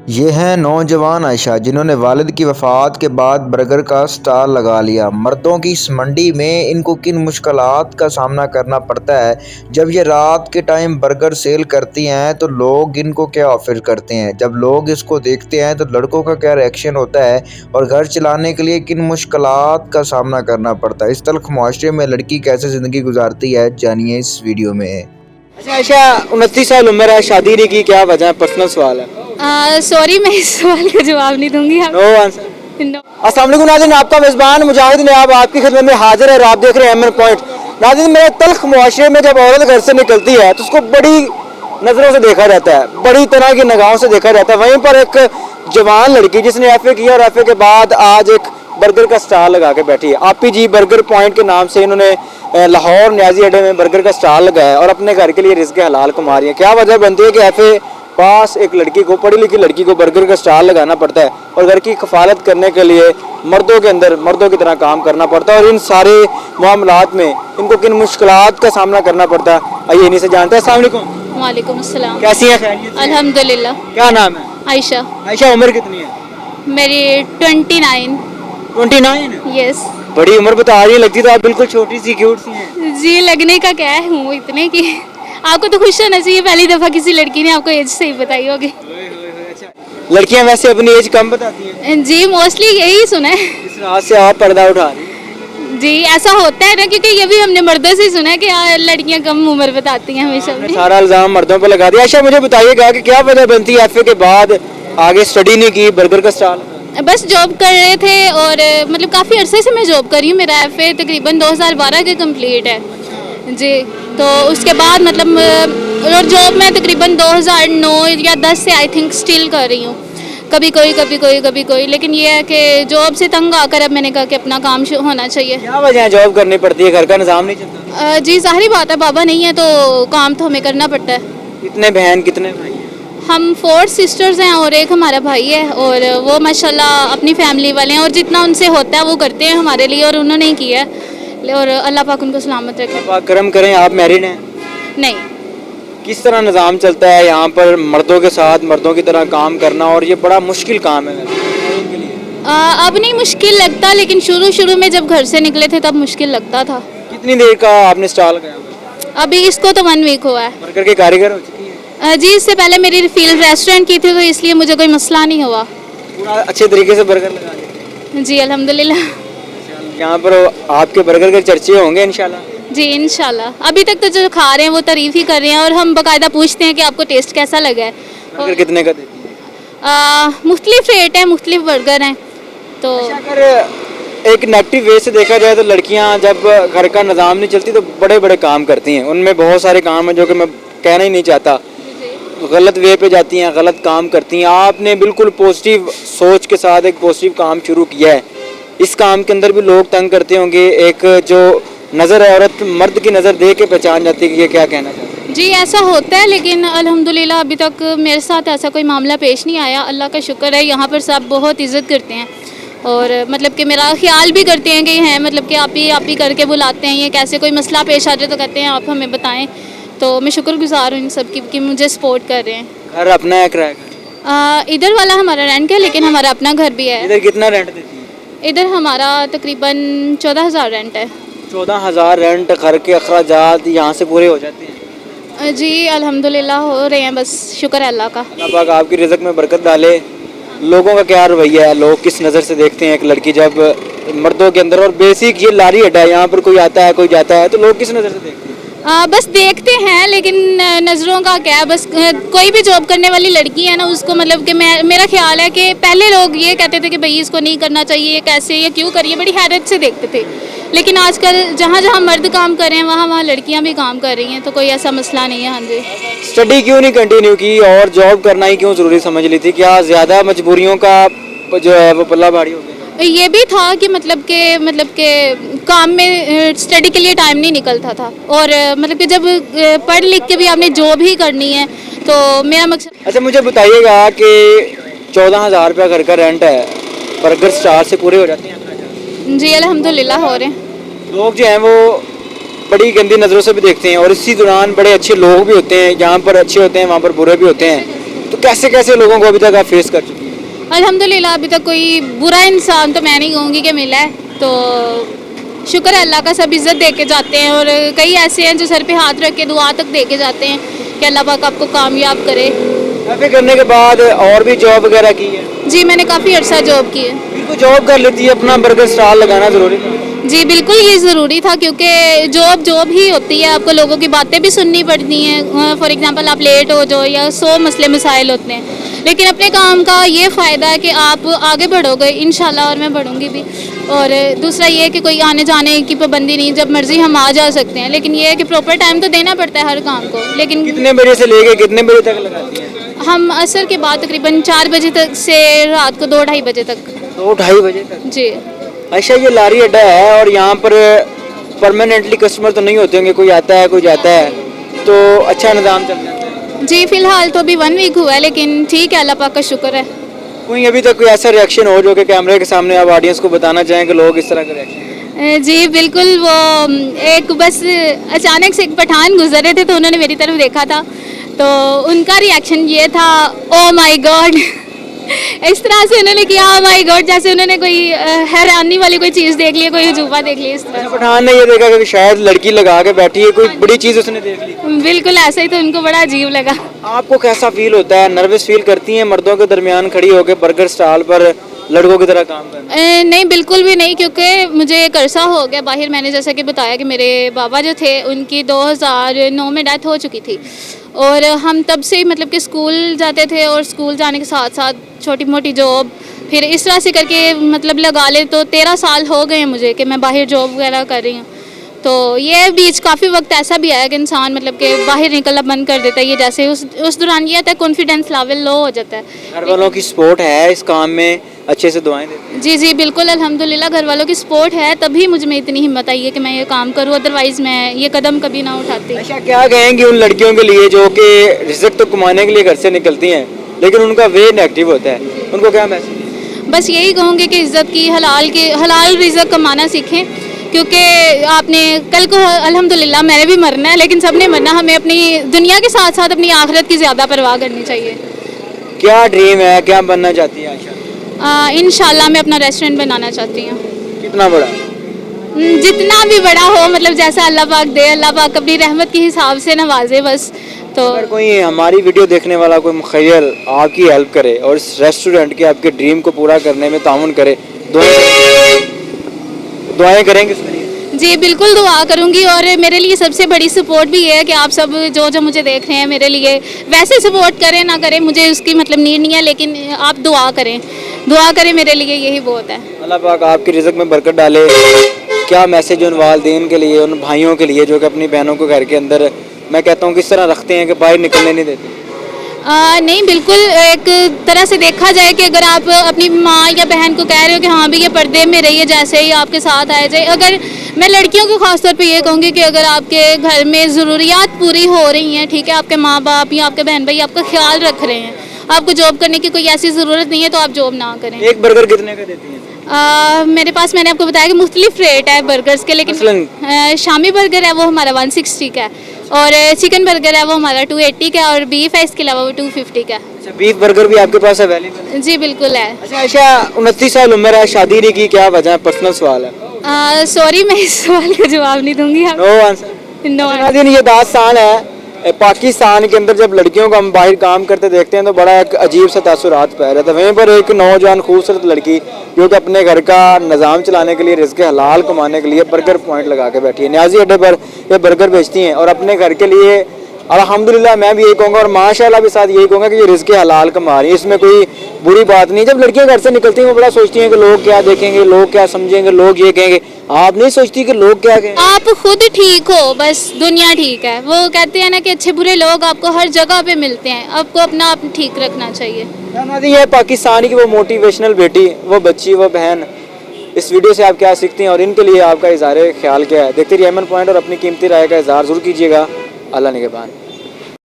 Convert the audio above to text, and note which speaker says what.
Speaker 1: ये हैं नौजवान आयशा जिन्होंने वालिद की वफ़ात के बाद बर्गर का स्टॉल लगा लिया। मर्दों की इस मंडी में इनको किन मुश्किलात का सामना करना पड़ता है। जब ये रात के टाइम बर्गर सेल करती हैं तो लोग इनको क्या ऑफ़र करते हैं, जब लोग इसको देखते हैं तो लड़कों का क्या रिएक्शन होता है और घर चलाने के लिए किन मुश्किलात का सामना करना पड़ता है। इस तल्ख़ मुआशरे में लड़की कैसे ज़िंदगी गुजारती है, जानिए इस वीडियो में।
Speaker 2: अच्छा आयशा, 29 साल उम्र है, शादी नहीं की, क्या वजह है? पर्सनल सवाल है।
Speaker 3: सॉरी, मैं इस सवाल का जवाब नहीं दूंगी।
Speaker 2: No answer.
Speaker 3: नो।
Speaker 2: अस्सलाम वालेकुम नाज़रीन, आपका मेज़बान मुजाहिद ने आप आपकी खिदमत में हाजिर है और आप देख रहे हैं एमएन पॉइंट। नाज़रीन, मेरे तल्ख मुआशरे में जब औरत घर से निकलती है तो उसको बड़ी नज़रों से देखा जाता है, बड़ी तरह की निगाहों से देखा जाता है। वहीं पर एक जवान लड़की जिसने एफए किया और एफए के बाद आज एक बर्गर का स्टॉल लगा के बैठी है। आपी जी बर्गर पॉइंट के नाम से इन्होंने लाहौर न्याजी अड्डे में बर्गर का स्टॉल लगाया और अपने घर के लिए रिज़्क़ हलाल कमा रही है। क्या वजह बनती है कि एफए पास एक लड़की को, पढ़ी लिखी लड़की को बर्गर का स्टॉल लगाना पड़ता है और घर की कफालत करने के लिए मर्दों की तरह काम करना पड़ता है और इन सारे मामलात में इनको किन मुश्किलात का सामना करना पड़ता है, आइए इन्हीं से जानते हैं। अस्सलाम वालेकुम।
Speaker 3: वालेकुम अस्सलाम।
Speaker 2: कैसी हैं? खैरियत से?
Speaker 3: अल्हम्दुलिल्लाह।
Speaker 2: क्या नाम है?
Speaker 3: आयशा।
Speaker 2: आयशा, उम्र कितनी है?
Speaker 3: मेरी 29।
Speaker 2: 29।
Speaker 3: यस।
Speaker 2: बड़ी उम्र बता रही है, लगती तो आप बिल्कुल छोटी सी क्यूट सी हैं।
Speaker 3: जी, लगने का क्या है, हूँ इतने की। आपको तो खुश होना चाहिए, पहली दफ़ा किसी लड़की ने आपको एज सही बताई होगी।
Speaker 2: लड़कियां वैसे अपनी एज कम बताती हैं।
Speaker 3: जी, मोस्टली यही सुना है।
Speaker 2: इस रात से आप पर्दा उठा रही हैं।
Speaker 3: जी, ऐसा होता है ना, क्योंकि ये भी हमने मर्दों से ही सुना है कि लड़कियां कम उम्र बताती हैं हमेशा
Speaker 2: आपने
Speaker 3: अपनी।
Speaker 2: सारा इल्जाम मर्दों पर लगा दिया। अच्छा, मुझे बताइएगा कि क्या वजह बनती है एफए के बाद आगे स्टडी नहीं की, बर्गर का स्टॉल?
Speaker 3: बस जॉब कर रहे थे और मतलब काफ़ी अरसे से मैं जॉब कर रही हूँ। मेरा एफए तकरीबन 2012 के कंप्लीट है जी। तो उसके बाद मतलब और जॉब मैं तकरीबन 2009 या 10 से आई थिंक स्टिल कर रही हूँ। कभी कोई, लेकिन ये है कि जॉब से तंग आकर अब मैंने कहा कि अपना काम होना चाहिए।
Speaker 2: क्या वजह है जॉब करनी पड़ती है, घर का निजाम नहीं चलता?
Speaker 3: जी, ज़ाहिर बात है, बाबा नहीं है तो काम तो हमें करना पड़ता है।
Speaker 2: कितने बहन कितने भाई हैं?
Speaker 3: हम 4 सिस्टर्स हैं और एक हमारा भाई है और वो माशाल्लाह अपनी फैमिली वाले हैं और जितना उनसे होता है वो करते हैं हमारे लिए और उन्होंने ही किया है और अल्लाह पाक उनको सलामत रखे।
Speaker 2: आप करम करें। आप मैरिड हैं?
Speaker 3: नहीं।
Speaker 2: किस तरह निज़ाम चलता है यहाँ पर मर्दों के साथ, मर्दों की तरह काम करना, और ये बड़ा मुश्किल काम है उनके लिए?
Speaker 3: अब नहीं मुश्किल लगता, लेकिन शुरू में जब घर से निकले थे तब मुश्किल लगता था।
Speaker 2: कितनी देर का आपने स्टॉल लगाया?
Speaker 3: अभी इसको तो 1 वीक हुआ है।
Speaker 2: बर्गर के कारीगर हो चुकी है?
Speaker 3: जी, इससे पहले मेरी फील्ड रेस्टोरेंट की थी तो इसलिए मुझे कोई मसला नहीं हुआ।
Speaker 2: पूरा अच्छे तरीके से बर्गर लगा लेते
Speaker 3: जी अल्हम्दुलिल्लाह।
Speaker 2: हैं। यहाँ पर आपके बर्गर के चर्चे होंगे इंशाल्लाह।
Speaker 3: जी इंशाल्लाह। अभी तक तो जो खा रहे हैं वो तारीफ़ ही कर रहे हैं और हम बाकायदा पूछते हैं कि आपको टेस्ट कैसा लगा है।
Speaker 2: बर्गर कितने का देती है?
Speaker 3: मुख्तलिफ रेट है, मुख्तलिफ बर्गर हैं तो।
Speaker 2: अच्छा, अगर एक नेगेटिव वे से देखा जाए तो लड़कियां जब घर का निज़ाम नहीं चलती तो बड़े बड़े काम करती हैं। उनमें बहुत सारे काम हैं जो कि मैं कहना ही नहीं चाहता, गलत वे पे जाती हैं, गलत काम करती हैं। आपने बिल्कुल पॉजिटिव सोच के साथ एक पॉजिटिव काम शुरू किया है। इस काम के अंदर भी लोग तंग करते होंगे, एक जो नज़र है औरत मर्द की नज़र देख के पहचान जाती है कि ये क्या कहना चाहते हैं।
Speaker 3: जी ऐसा होता है, लेकिन अल्हम्दुलिल्लाह अभी तक मेरे साथ ऐसा कोई मामला पेश नहीं आया। अल्लाह का शुक्र है, यहाँ पर सब बहुत इज़्ज़त करते हैं और मतलब कि मेरा ख्याल भी करते हैं कि हैं, मतलब कि आप ही करके बुलाते हैं। ये कैसे कोई मसला पेश आ जाए तो कहते हैं आप हमें बताएं। तो मैं शुक्रगुजार हूँ इन सब की कि मुझे सपोर्ट कर रहे हैं।
Speaker 2: घर अपना है किराए का?
Speaker 3: इधर वाला हमारा रेंट है, लेकिन हमारा अपना घर भी है।
Speaker 2: इधर कितना रेंट देती है?
Speaker 3: इधर हमारा तकरीबन 14,000 रेंट है।
Speaker 2: 14,000 रेंट, घर के अखराजात यहाँ से पूरे हो जाते हैं?
Speaker 3: जी अल्हम्दुलिल्लाह हो रहे हैं, बस शुक्र है अल्लाह का।
Speaker 2: अल्लाह पाक आपकी रिज़्क़ में बरकत डाले। लोगों का क्या रवैया है, लोग किस नज़र से देखते हैं एक लड़की जब मर्दों के अंदर, और बेसिक ये लारी अड्डा है, यहाँ पर कोई आता है कोई जाता है तो लोग किस नज़र से देखते हैं?
Speaker 3: बस देखते हैं, लेकिन नज़रों का क्या है, बस कोई भी जॉब करने वाली लड़की है ना उसको मतलब कि मेरा ख्याल है कि पहले लोग ये कहते थे कि भाई इसको नहीं करना चाहिए, ये कैसे, ये क्यों करिए, बड़ी हैरत से देखते थे। लेकिन आजकल जहाँ जहाँ मर्द काम कर रहे हैं वहाँ लड़कियाँ भी काम कर रही हैं, तो कोई ऐसा मसला नहीं है। हाँ जी।
Speaker 2: स्टडी क्यों नहीं कंटिन्यू की और जॉब करना ही क्यों ज़रूरी समझ ली थी? क्या ज़्यादा मजबूरियों का जो है वो पल्ला भारी हो गया?
Speaker 3: ये भी था कि मतलब के काम में स्टडी के लिए टाइम नहीं निकलता था और मतलब कि जब पढ़ लिख के भी आपने जॉब ही करनी है तो मेरा मकसद।
Speaker 2: अच्छा, मुझे बताइएगा कि 14,000 रुपया घर का रेंट है, बर्गर स्टार से पूरे हो जाते हैं?
Speaker 3: जी अल्हम्दुलिल्लाह हो रहे हैं।
Speaker 2: लोग जो हैं वो बड़ी गंदी नज़रों से भी देखते हैं और इसी दौरान बड़े अच्छे लोग भी होते हैं, जहाँ पर अच्छे होते हैं वहाँ पर बुरे भी होते हैं। तो कैसे कैसे लोगों को अभी तक आप फेस कर चुकी हैं?
Speaker 3: अल्हम्दुलिल्लाह अभी तक कोई बुरा इंसान तो मैं नहीं कहूँगी कि मिला है, तो शुक्र है अल्लाह का, सब इज़्ज़त दे के जाते हैं। और कई ऐसे हैं जो सर पे हाथ रख के दुआ तक दे के जाते हैं कि अल्लाह पाक आपको कामयाब करे।
Speaker 2: एफए करने के बाद और भी जॉब वगैरह की है?
Speaker 3: जी मैंने काफ़ी अर्सा जॉब की है।
Speaker 2: बिल्कुल जॉब कर लेती है, अपना बर्गर स्टॉल लगाना ज़रूरी था?
Speaker 3: जी बिल्कुल ये ज़रूरी था, क्योंकि जॉब ही होती है, आपको लोगों की बातें भी सुननी पड़ती हैं। फॉर एग्जांपल आप लेट हो जाओ या 100 मसले मसाइल होते हैं, लेकिन अपने काम का ये फ़ायदा है कि आप आगे बढ़ोगे इंशाल्लाह, और मैं बढ़ूँगी भी। और दूसरा ये है कि कोई आने जाने की पाबंदी नहीं, जब मर्ज़ी हम आ जा सकते हैं, लेकिन ये है कि प्रॉपर टाइम तो देना पड़ता है हर काम को। लेकिन
Speaker 2: कितने बजे से लेके कितने बजे तक लगाती हैं?
Speaker 3: हम असर के बाद तकरीबन 4 बजे तक से रात को 2-2:30 बजे तक।
Speaker 2: 2-2:30 बजे तक?
Speaker 3: जी
Speaker 2: अच्छा, ये लारी अड्डा है और यहाँ पर परमानेंटली कस्टमर तो नहीं होते होंगे, कोई आता है कोई जाता है, तो अच्छा निज़ाम चल जाता है?
Speaker 3: जी फ़िलहाल तो अभी 1 वीक हुआ है, लेकिन ठीक है, अल्लाह पाक का शुक्र है।
Speaker 2: कोई अभी तक कोई ऐसा रिएक्शन हो जो कि कैमरे के सामने आप ऑडियंस को बताना चाहें कि लोग इस तरह का रिएक्शन?
Speaker 3: जी बिल्कुल, वो एक बस अचानक से एक पठान गुजर रहे थे तो उन्होंने मेरी तरफ देखा था, तो उनका रिएक्शन ये था, ओ माय गॉड इस तरह से उन्होंने किया, ओ माय गॉड, जैसे उन्होंने कोई हैरानी वाली कोई चीज़ देख ली, कोई अजूबा देख लिया, इस तरह
Speaker 2: पठान ने ये देखा कि शायद लड़की लगा के बैठी है, कोई बड़ी चीज़ उसने देख ली?
Speaker 3: से। बिल्कुल ऐसा ही, तो उनको बड़ा अजीब लगा।
Speaker 2: आपको कैसा फील होता है? नर्वस फील करती हैं मर्दों के दरमियान खड़ी होकर बर्गर स्टॉल पर लड़कों की तरह काम करना?
Speaker 3: नहीं बिल्कुल भी नहीं, क्योंकि मुझे एक अरसा हो गया बाहर। मैंने जैसा कि बताया कि मेरे बाबा जो थे उनकी 2009 में डेथ हो चुकी थी, और हम तब से ही मतलब कि स्कूल जाते थे, और स्कूल जाने के साथ साथ छोटी मोटी जॉब, फिर इस तरह से करके मतलब लगा ले तो 13 साल हो गए हैं मुझे कि मैं बाहर जॉब वगैरह कर रही हूँ। तो ये बीच काफ़ी वक्त ऐसा भी आया कि इंसान मतलब कि बाहर निकलना बंद कर देता है, ये जैसे उस दौरान ये आता है, कॉन्फिडेंस लेवल लो हो जाता है।
Speaker 2: घर वालों की सपोर्ट है इस काम में, अच्छे से दुआएं देते हैं?
Speaker 3: जी बिल्कुल अल्हम्दुलिल्लाह घर वालों की सपोर्ट है, तभी मुझ में इतनी हिम्मत आई है कि मैं ये काम करूँ, अदरवाइज़ मैं ये कदम कभी ना उठाती।
Speaker 2: अच्छा, क्या कहेंगे उन लड़कियों के लिए जो कि रिज़्क तो कमाने के लिए घर से निकलती हैं, लेकिन उनका वे नेगेटिव होता है, उनको क्या मैसेज?
Speaker 3: बस यही कहूँगी कि इज़्ज़त की हलाल रिज़्क कमाना सीखें, क्योंकि आपने कल को अल्हम्दुलिल्लाह मैंने भी मरना है, लेकिन सबने मरना, हमें अपनी दुनिया के साथ साथ अपनी आखिरत की ज़्यादा परवाह करनी चाहिए।
Speaker 2: क्या ड्रीम है, क्या बनना चाहती है आयशा?
Speaker 3: इंशाल्लाह मैं अपना रेस्टोरेंट बनाना चाहती हूँ।
Speaker 2: कितना बड़ा?
Speaker 3: जितना भी बड़ा हो, मतलब जैसा अल्लाह पाक दे, अल्लाह पाक अपनी रहमत के हिसाब से नवाजे बस। तो
Speaker 2: अगर कोई हमारी वीडियो देखने वाला कोई मुखैयल आपकी हेल्प करे और इस रेस्टोरेंट के आपके ड्रीम को पूरा करने में ताउन करे, दुआएं करेंगे उसके लिए?
Speaker 3: जी बिल्कुल दुआ करूंगी, और मेरे लिए सबसे बड़ी सपोर्ट भी ये है कि आप सब जो मुझे देख रहे हैं, मेरे लिए वैसे सपोर्ट करें ना करें, मुझे उसकी मतलब नीड नहीं है, लेकिन आप दुआ करें मेरे लिए, यही बहुत है।
Speaker 2: अल्लाह पाक आपकी रिज़्क में बरकत डाले। क्या मैसेज उन वालिदैन के लिए, उन भाइयों के लिए जो कि अपनी बहनों को घर के अंदर, मैं कहता हूँ किस तरह रखते हैं कि बाहर निकलने नहीं देते?
Speaker 3: नहीं बिल्कुल, एक तरह से देखा जाए कि अगर आप अपनी माँ या बहन को कह रहे हो कि हाँ भी ये पर्दे में रहिए, जैसे ही आपके साथ आ जाए, अगर मैं लड़कियों को ख़ास तौर पे ये कहूँगी कि अगर आपके घर में ज़रूरियात पूरी हो रही हैं, ठीक है, आपके माँ बाप या आपके बहन भाई आपका ख्याल रख रहे हैं, आपको जॉब करने की कोई ऐसी ज़रूरत नहीं है, तो आप जॉब ना करें।
Speaker 2: एक बर्गर कितने का देती हैं?
Speaker 3: मेरे पास, मैंने आपको बताया कि मुख्तलिफ रेट है बर्गर्स के, लेकिन शामी बर्गर है वो हमारा 160 का है, और चिकन बर्गर है वो हमारा 280 का है, और बीफ है इसके अलावा वो 250 का है।
Speaker 2: अच्छा, बीफ बर्गर भी आपके पास अवेलेबल है?
Speaker 3: जी बिल्कुल है।
Speaker 2: अच्छा आयशा, 29 साल उम्र है, शादी नहीं की, क्या वजह है? पर्सनल सवाल है।
Speaker 3: सॉरी मैं इस सवाल का जवाब नहीं दूंगी। आप
Speaker 2: नो आंसर?
Speaker 3: नो।
Speaker 2: नाज़रीन, ये 10 साल है पाकिस्तान के अंदर जब लड़कियों को हम बाहर काम करते देखते हैं तो बड़ा एक अजीब सा तासुरात पै रहा था। वहीं पर एक नौजवान खूबसूरत लड़की जो कि अपने घर का निज़ाम चलाने के लिए, रिज़्क़ हलाल कमाने के लिए बर्गर पॉइंट लगा के बैठी है। न्याजी अड्डे पर ये बर्गर बेचती हैं और अपने घर के लिए अल्हम्दुलिल्लाह मैं भी यही कहूँगा और माशाल्लाह भी साथ यही कहूँगा कि ये रिज़्क़ हलाल कमा रही है, इसमें कोई बुरी बात नहीं। जब लड़कियाँ घर से निकलती हैं वो बड़ा सोचती हैं कि लोग क्या देखेंगे, लोग क्या समझेंगे, लोग ये कहेंगे। आप नहीं सोचती कि लोग क्या कहेंगे? आप
Speaker 3: खुद ठीक हो, बस दुनिया ठीक है। वो कहते हैं ना कि अच्छे बुरे लोग आपको हर जगह पे मिलते हैं, आपको अपना आप ठीक रखना चाहिए।
Speaker 2: ये पाकिस्तान की वो मोटिवेशनल बेटी, वो बच्ची, वो बहन, इस वीडियो से आप क्या सीखती हैं और इनके लिए आपका इज़हार ख्याल क्या है? देखते रहिए एमएन पॉइंट और अपनी कीमती राय का इज़हार ज़रूर कीजिएगा। अल्लाह निगहबान।